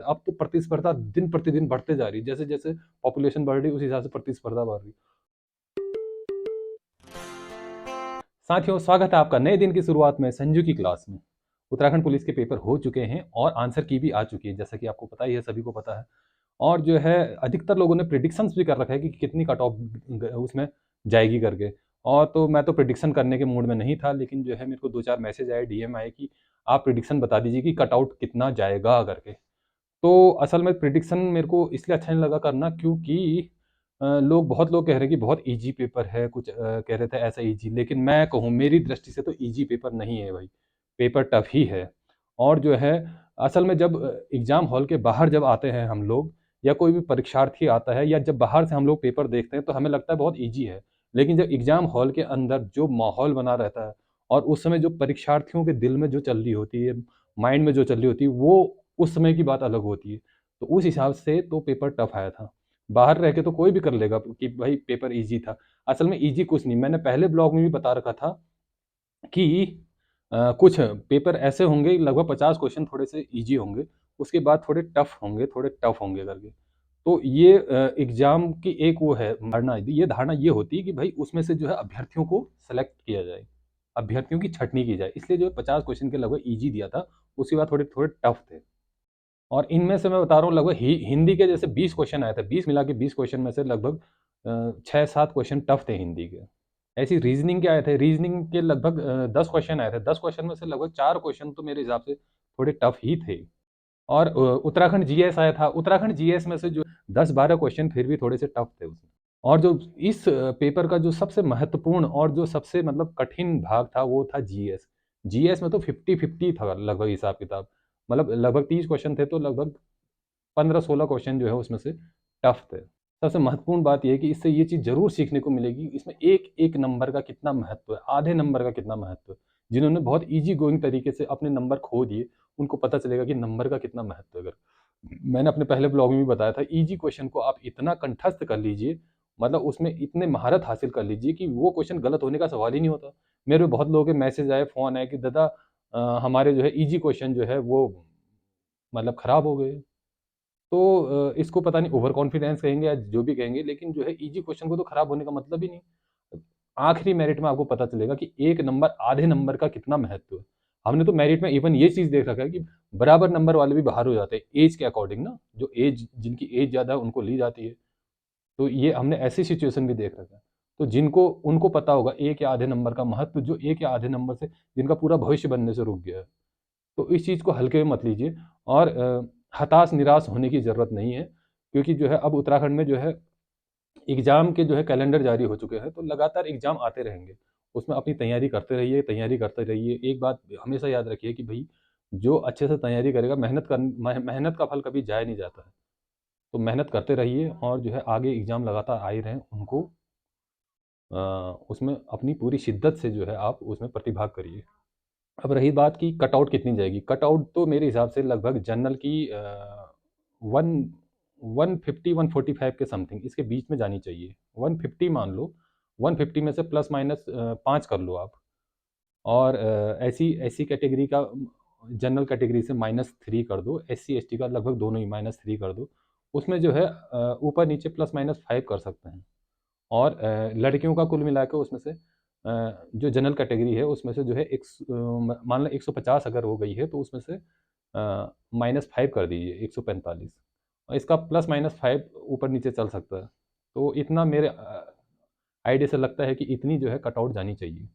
अब तो प्रतिस्पर्धा दिन प्रतिदिन बढ़ते जा रही है, जैसे जैसे पॉपुलेशन बढ़ रही है उस हिसाब से प्रतिस्पर्धा बढ़ रही है। साथियों, स्वागत है आपका नए दिन की शुरुआत में संजू की क्लास में। उत्तराखंड पुलिस के पेपर हो चुके हैं और आंसर की भी आ चुकी है, जैसा कि आपको पता ही है, सभी को पता है। और जो है अधिकतर लोगों ने प्रिडिक्शंस भी कर रखा है कि कितनी कट ऑफ उसमें जाएगी करके। और तो मैं तो प्रिडिक्शन करने के मूड में नहीं था, लेकिन जो है मेरे को 2-4 मैसेज आए, डीएम आए कि आप प्रिडिक्शन बता दीजिए कि कट आउट कितना जाएगा करके। तो असल में प्रिडिक्शन मेरे को इसलिए अच्छा नहीं लगा करना, क्योंकि बहुत लोग कह रहे हैं कि बहुत इजी पेपर है, कुछ कह रहे थे ऐसा इजी, लेकिन मैं कहूँ मेरी दृष्टि से तो इजी पेपर नहीं है भाई, पेपर टफ ही है। और जो है असल में जब एग्ज़ाम हॉल के बाहर जब आते हैं हम लोग, या कोई भी परीक्षार्थी आता है, या जब बाहर से हम लोग पेपर देखते हैं तो हमें लगता है बहुत ईजी है। लेकिन जब एग्ज़ाम हॉल के अंदर जो माहौल बना रहता है, और उस समय जो परीक्षार्थियों के दिल में जो चल रही होती है, माइंड में जो चल रही होती है, वो उस समय की बात अलग होती है। तो उस हिसाब से तो पेपर टफ आया था। बाहर रह के तो कोई भी कर लेगा कि भाई पेपर ईज़ी था। असल में ईज़ी कुछ नहीं, मैंने पहले ब्लॉग में भी बता रखा था कि कुछ पेपर ऐसे होंगे, लगभग 50 क्वेश्चन थोड़े से ईज़ी होंगे, उसके बाद थोड़े टफ होंगे करके। तो ये एग्ज़ाम की एक वो है धारणा, ये धारणा ये होती है कि भाई उसमें से जो है अभ्यर्थियों को सेलेक्ट किया जाए, अभ्यर्थियों की छँटनी की जाए। इसलिए जो है 50 क्वेश्चन के लगभग ईज़ी दिया था, उसके बाद थोड़े टफ थे। और इनमें से मैं बता रहा हूँ, लगभग हिंदी के जैसे 20 क्वेश्चन आए थे, 20 मिला के 20 क्वेश्चन में से लगभग 6-7 क्वेश्चन टफ थे हिंदी के। ऐसी रीजनिंग के आए थे, रीजनिंग के लगभग 10 क्वेश्चन आए थे, 10 क्वेश्चन में से लगभग 4 क्वेश्चन तो मेरे हिसाब से थोड़े टफ ही थे। और उत्तराखंड जीएस आया था, उत्तराखंड जीएस में से जो 10-12 क्वेश्चन फिर भी थोड़े से टफ थे उसमें। और जो इस पेपर का जो सबसे महत्वपूर्ण और जो सबसे मतलब कठिन भाग था, वो था जीएस। जीएस में तो 50-50 था लगभग हिसाब किताब, मतलब लगभग 30 क्वेश्चन थे तो लगभग 15-16 क्वेश्चन जो है उसमें से टफ थे। सबसे महत्वपूर्ण बात ये है कि इससे ये चीज़ ज़रूर सीखने को मिलेगी, इसमें एक-एक नंबर का कितना महत्व है, आधे नंबर का कितना महत्व है। जिन्होंने बहुत ईज़ी गोइंग तरीके से अपने नंबर खो दिए, उनको पता चलेगा कि नंबर का कितना महत्व है। अगर मैंने अपने पहले ब्लॉग में भी बताया था, ईज़ी क्वेश्चन को आप इतना कंठस्थ कर लीजिए, मतलब उसमें इतने महारत हासिल कर लीजिए कि वो क्वेश्चन गलत होने का सवाल ही नहीं होता। मेरे बहुत लोगों के मैसेज आए, फ़ोन आए कि दादा हमारे जो है ईज़ी क्वेश्चन जो है वो मतलब खराब हो गए। तो इसको पता नहीं ओवर कॉन्फिडेंस कहेंगे या जो भी कहेंगे, लेकिन जो है ईज़ी क्वेश्चन को तो खराब होने का मतलब ही नहीं। आखिरी मेरिट में आपको पता चलेगा कि 1 नंबर आधे नंबर का कितना महत्व है। हमने तो मेरिट में इवन ये चीज़ देख रखा है कि बराबर नंबर वाले भी बाहर हो जाते हैं, ऐज के अकॉर्डिंग ना, जो ऐज जिनकी ऐज ज़्यादा है उनको ली जाती है। तो ये हमने ऐसी सिचुएशन भी देख रखा है। तो जिनको उनको पता होगा 1 या आधे नंबर का महत्व, जो 1 या आधे नंबर से जिनका पूरा भविष्य बनने से रुक गया है। तो इस चीज़ को हल्के में मत लीजिए, और हताश निराश होने की ज़रूरत नहीं है, क्योंकि जो है अब उत्तराखंड में जो है एग्ज़ाम के जो है कैलेंडर जारी हो चुके हैं, तो लगातार एग्ज़ाम आते रहेंगे। उसमें अपनी तैयारी करते रहिए। एक बात हमेशा याद रखिए कि भई जो अच्छे से तैयारी करेगा, मेहनत का फल कभी जाया नहीं जाता है। तो मेहनत करते रहिए, और जो है आगे एग्ज़ाम लगातार आ ही रहे हैं, उनको उसमें अपनी पूरी शिद्दत से जो है आप उसमें प्रतिभाग करिए। अब रही बात कि कटआउट कितनी जाएगी, कटआउट तो मेरे हिसाब से लगभग जनरल की 150-145 के समथिंग इसके बीच में जानी चाहिए। 150 मान लो, 150 में से प्लस माइनस 5 कर लो आप। और ऐसी ऐसी कैटेगरी का जनरल कैटेगरी से -3 कर दो, एससी एसटी का लगभग दोनों ही -3 कर दो। उसमें जो है ऊपर नीचे प्लस माइनस 5 कर सकते हैं। और लड़कियों का कुल मिला के उसमें से जो जनरल कैटेगरी है उसमें से जो है मान लो 150 अगर हो गई है, तो उसमें से -5 कर दीजिए, 145, और इसका प्लस माइनस 5 ऊपर नीचे चल सकता है। तो इतना मेरे आइडिया से लगता है कि इतनी जो है कटआउट जानी चाहिए।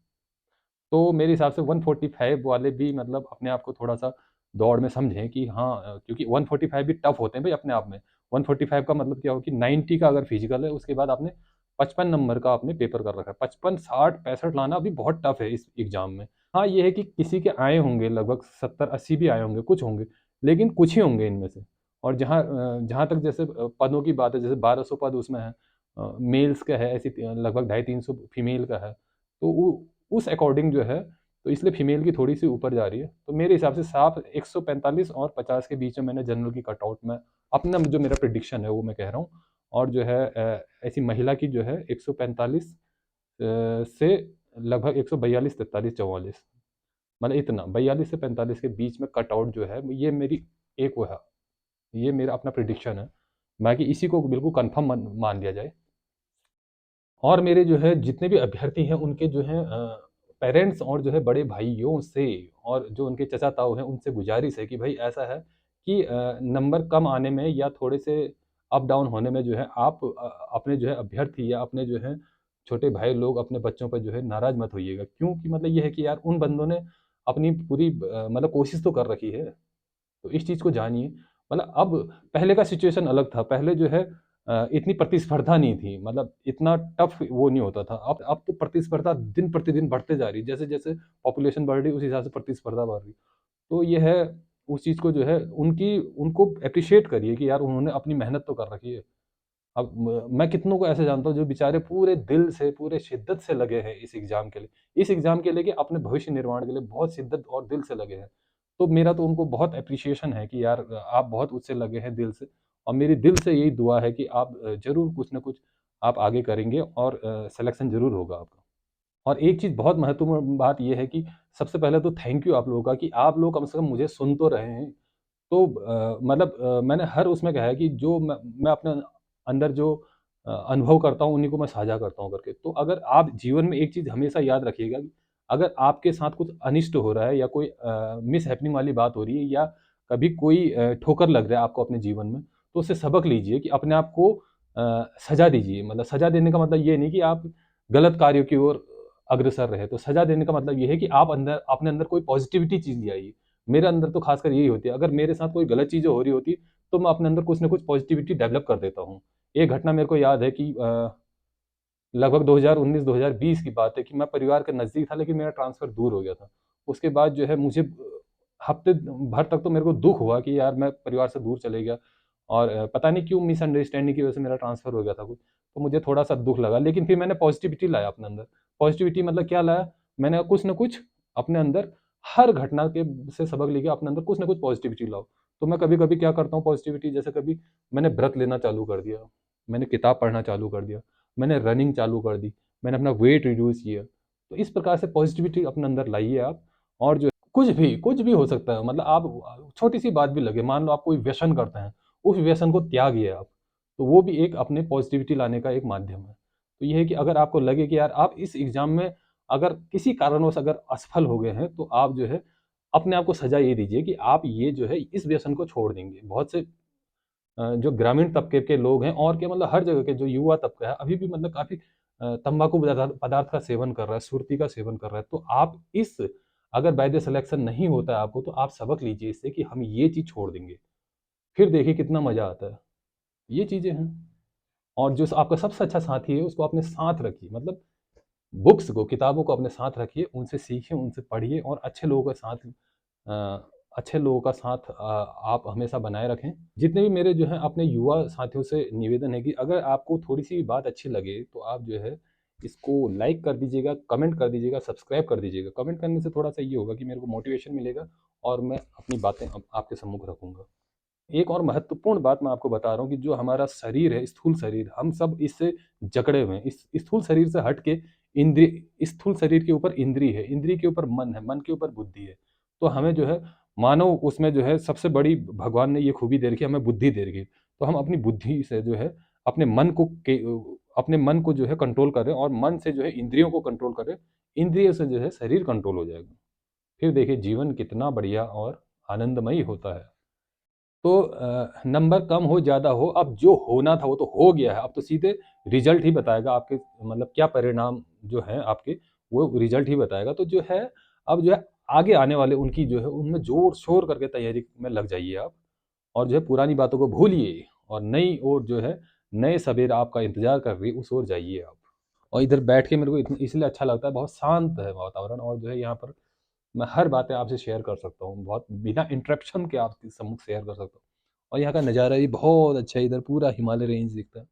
तो मेरे हिसाब से 145 वाले भी मतलब अपने आप को थोड़ा-सा दौड़ में समझें कि हाँ, क्योंकि 145 भी टफ होते हैं भाई अपने आप में। 145 का मतलब क्या हो कि 90 का अगर फिजिकल है, उसके बाद आपने 55 नंबर का आपने पेपर कर रखा है। 55, 60, 65 लाना अभी बहुत टफ है इस एग्ज़ाम में। हाँ, ये है कि किसी के आए होंगे लगभग 70-80 भी आए होंगे, कुछ होंगे, लेकिन कुछ ही होंगे इनमें से। और जहाँ तक जैसे पदों की बात है, जैसे 1200 पद उसमें है, मेल्स का है, ऐसी लगभग 250-300 फीमेल का है। तो वो उस अकॉर्डिंग जो है, तो इसलिए फीमेल की थोड़ी-सी ऊपर जा रही है। तो मेरे हिसाब से साफ 145 और 50 के बीच में मैंने जनरल की कटआउट में अपना जो मेरा प्रेडिक्शन है वो मैं कह रहा हूँ। और जो है ऐसी महिला की जो है 145 से लगभग 142, 43, 44, मतलब इतना 42 से 45 के बीच में कटआउट जो है, ये मेरी एक वो है ये मेरा अपना प्रिडिक्शन है, बाकी इसी को बिल्कुल कन्फर्म मान लिया जाए। और मेरे जो है जितने भी अभ्यर्थी हैं उनके जो हैं पेरेंट्स और जो है बड़े भाइयों से और जो उनके चचा ताऊ हैं उनसे गुजारिश है कि भाई ऐसा है कि नंबर कम आने में या थोड़े से अप डाउन होने में जो है आप अपने जो है अभ्यर्थी या अपने जो है छोटे भाई लोग अपने बच्चों पर जो है नाराज मत होइएगा, क्योंकि मतलब ये है कि यार उन बंदों ने अपनी पूरी मतलब कोशिश तो कर रखी है। तो इस चीज़ को जानिए। मतलब अब पहले का सिचुएशन अलग था, पहले जो है इतनी प्रतिस्पर्धा नहीं थी, मतलब इतना टफ वो नहीं होता था। अब तो प्रतिस्पर्धा दिन प्रतिदिन बढ़ते जा रही है, जैसे जैसे पॉपुलेशन बढ़ रही है उस हिसाब से प्रतिस्पर्धा बढ़ रही है। तो ये है, उस चीज़ को जो है उनकी उनको अप्रिशिएट करिए कि यार उन्होंने अपनी मेहनत तो कर रखी है। अब मैं कितनों को ऐसे जानता हूँ जो बेचारे पूरे दिल से, पूरे शिद्दत से लगे हैं इस एग्ज़ाम के लिए। इस एग्ज़ाम के लिए कि अपने भविष्य निर्माण के लिए बहुत शिद्दत और दिल से लगे हैं। तो मेरा तो उनको बहुत एप्रिसिएशन है कि यार आप बहुत उससे लगे हैं दिल से, और मेरी दिल से यही दुआ है कि आप ज़रूर कुछ न कुछ आप आगे करेंगे और सिलेक्शन ज़रूर होगा आपका। और एक चीज़ बहुत महत्वपूर्ण बात ये है कि सबसे पहले तो थैंक यू आप लोगों का कि आप लोग कम से कम मुझे सुन तो रहे हैं। तो मतलब मैंने हर उसमें कहा है कि जो मैं अपने अंदर जो अनुभव करता हूँ उन्हीं को मैं साझा करता हूँ करके। तो अगर आप जीवन में एक चीज़ हमेशा याद रखिएगा कि अगर आपके साथ कुछ अनिष्ट हो रहा है या कोई मिसहैपनिंग वाली बात हो रही है या कभी कोई ठोकर लग रहा है आपको अपने जीवन में, तो उससे सबक लीजिए कि अपने आप को सज़ा दीजिए। मतलब सज़ा देने का मतलब ये नहीं कि आप गलत कार्यों की ओर अग्रसर रहे। तो सज़ा देने का मतलब ये है कि आप अपने अंदर कोई पॉज़िटिविटी चीज़ ले आइए। मेरे अंदर तो खासकर यही होती है। अगर मेरे साथ कोई गलत चीज़ें हो रही होती, तो मैं अपने अंदर कुछ न कुछ पॉज़िटिविटी डेवलप कर देता हूँ। एक घटना मेरे को याद है कि लगभग 2019-2020 की बात है कि मैं परिवार के नज़दीक था, लेकिन मेरा ट्रांसफ़र दूर हो गया था। उसके बाद जो है मुझे हफ़्ते भर तक तो मेरे को दुःख हुआ कि यार मैं परिवार से दूर चले गया, और पता नहीं क्यों मिसअंडरस्टैंडिंग की वजह से मेरा ट्रांसफ़र हो गया था कुछ। तो मुझे थोड़ा-सा दुःख लगा, लेकिन फिर मैंने पॉज़िटिविटी लाया अपने अंदर। पॉज़िटिविटी मतलब क्या लाया? मैंने कुछ न कुछ अपने अंदर हर घटना के से सबक लेके अपने अंदर कुछ न कुछ पॉज़िटिविटी लाओ। तो मैं कभी-कभी क्या करता हूँ पॉज़िटिविटी, जैसे कभी मैंने व्रत लेना चालू कर दिया, मैंने किताब पढ़ना चालू कर दिया, मैंने रनिंग चालू कर दी, मैंने अपना वेट रिड्यूस किया। तो इस प्रकार से पॉज़िटिविटी अपने अंदर लाइए आप, और जो कुछ भी हो सकता है। मतलब आप छोटी-सी बात भी लगे, मान लो आप कोई व्यसन करते हैं, उस व्यसन को त्यागिए आप। तो वो भी एक अपने पॉज़िटिविटी लाने का एक माध्यम है। तो ये है कि अगर आपको लगे कि यार आप इस एग्ज़ाम में अगर किसी कारणवश अगर असफल हो गए हैं, तो आप जो है अपने आप को सज़ा ये दीजिए कि आप ये जो है इस व्यसन को छोड़ देंगे। बहुत से जो ग्रामीण तबके के लोग हैं और क्या, मतलब हर जगह के जो युवा तबका है अभी भी मतलब काफ़ी तंबाकू पदार्थ का सेवन कर रहा है, सुर्ती का सेवन कर रहा है। तो आप इस अगर बाय द सिलेक्शन नहीं होता है आपको, तो आप सबक लीजिए इससे कि हम ये चीज़ छोड़ देंगे। फिर देखिए कितना मज़ा आता है। ये चीज़ें हैं। और जो आपका सबसे अच्छा साथी है उसको अपने साथ रखिए। मतलब बुक्स को, किताबों को अपने साथ रखिए, उनसे सीखिए, उनसे पढ़िए, और अच्छे लोगों का साथ आप हमेशा बनाए रखें। जितने भी मेरे जो हैं अपने युवा साथियों से निवेदन है कि अगर आपको थोड़ी-सी बात अच्छी लगे, तो आप जो है इसको लाइक कर दीजिएगा, कमेंट कर दीजिएगा, सब्सक्राइब कर दीजिएगा। कमेंट करने से थोड़ा-सा ये होगा कि मेरे को मोटिवेशन मिलेगा, और मैं अपनी बातें अब आपके सम्मुख रखूँगा। एक और महत्वपूर्ण बात मैं आपको बता रहा हूँ कि जो हमारा शरीर है, स्थूल शरीर, हम सब इससे जकड़े हुए हैं। इस स्थूल शरीर से हट के स्थूल शरीर के ऊपर इंद्रिय है, इंद्रिय के ऊपर मन है, मन के ऊपर बुद्धि है। तो हमें जो है मानव उसमें जो है सबसे बड़ी भगवान ने ये खूबी दे रखी है, हमें बुद्धि दे रखी है। तो हम अपनी बुद्धि से जो है अपने मन को अपने मन को जो है कंट्रोल करें, और मन से जो है इंद्रियों को कंट्रोल करें। इंद्रिय से जो है शरीर कंट्रोल हो जाएगा। फिर देखिए जीवन कितना बढ़िया और आनंदमयी होता है। तो नंबर कम हो, ज़्यादा हो, अब जो होना था वो तो हो गया है, अब तो सीधे रिज़ल्ट ही बताएगा आपके, मतलब क्या परिणाम जो हैं आपके, वो रिज़ल्ट ही बताएगा। तो जो है, अब जो है आगे आने वाले उनकी जो है उनमें ज़ोर-शोर करके तैयारी में लग जाइए आप, और जो है पुरानी बातों को भूलिए, और नई ओर जो है, नए सवेरा आपका इंतज़ार कर रही है, उस ओर जाइए आप। और इधर बैठ के मेरे को इसलिए अच्छा लगता है, बहुत शांत है वातावरण, और जो है यहाँ पर मैं हर बातें आपसे शेयर कर सकता हूँ, बहुत बिना इंटरप्शन के आपके सम्मुख शेयर कर सकता हूँ। और यहाँ का नज़ारा भी बहुत अच्छा है, इधर पूरा हिमालय रेंज दिखता है।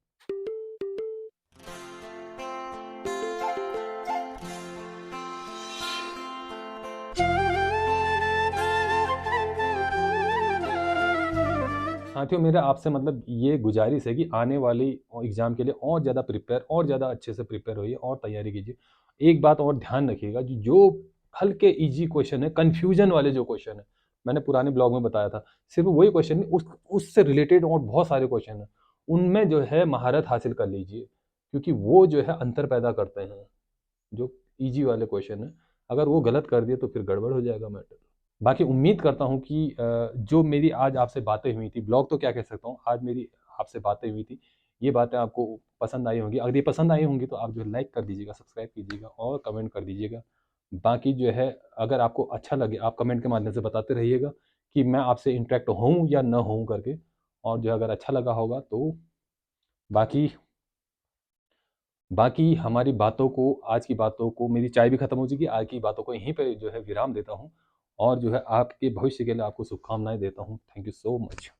साथियों, मेरा आपसे मतलब ये गुज़ारिश है कि आने वाली एग्ज़ाम के लिए और ज़्यादा प्रिपेयर, और ज़्यादा अच्छे से प्रिपेयर होइए और तैयारी कीजिए। एक बात और ध्यान रखिएगा, जो हल्के ईज़ी क्वेश्चन है, कन्फ्यूज़न वाले जो क्वेश्चन हैं, मैंने पुराने ब्लॉग में बताया था। सिर्फ वही क्वेश्चन नहीं, उससे रिलेटेड और बहुत सारे क्वेश्चन हैं, उनमें जो है महारत हासिल कर लीजिए, क्योंकि वो जो है अंतर पैदा करते हैं। जो ईजी वाले क्वेश्चन हैं, अगर वो गलत कर दिए तो फिर गड़बड़ हो जाएगा मैटर। बाकी उम्मीद करता हूँ कि जो मेरी आज आपसे बातें हुई थी, ब्लॉग तो क्या कह सकता हूँ, आज मेरी आपसे बातें हुई थी, ये बातें आपको पसंद आई होंगी। अगर ये पसंद आई होंगी तो आप जो है लाइक कर दीजिएगा, सब्सक्राइब कीजिएगा और कमेंट कर दीजिएगा। बाकी जो है, अगर आपको अच्छा लगे आप कमेंट के माध्यम से बताते रहिएगा कि मैं आपसे इंटरेक्ट हूँ या न हूँ करके। और जो अगर अच्छा लगा होगा तो बाकी बाकी हमारी बातों को, आज की बातों को, मेरी चाय भी खत्म हो चुकी है, आज की बातों को यहीं पे जो है विराम देता हूँ। और जो है आपके भविष्य के लिए आपको शुभकामनाएं देता हूँ। Thank you so much.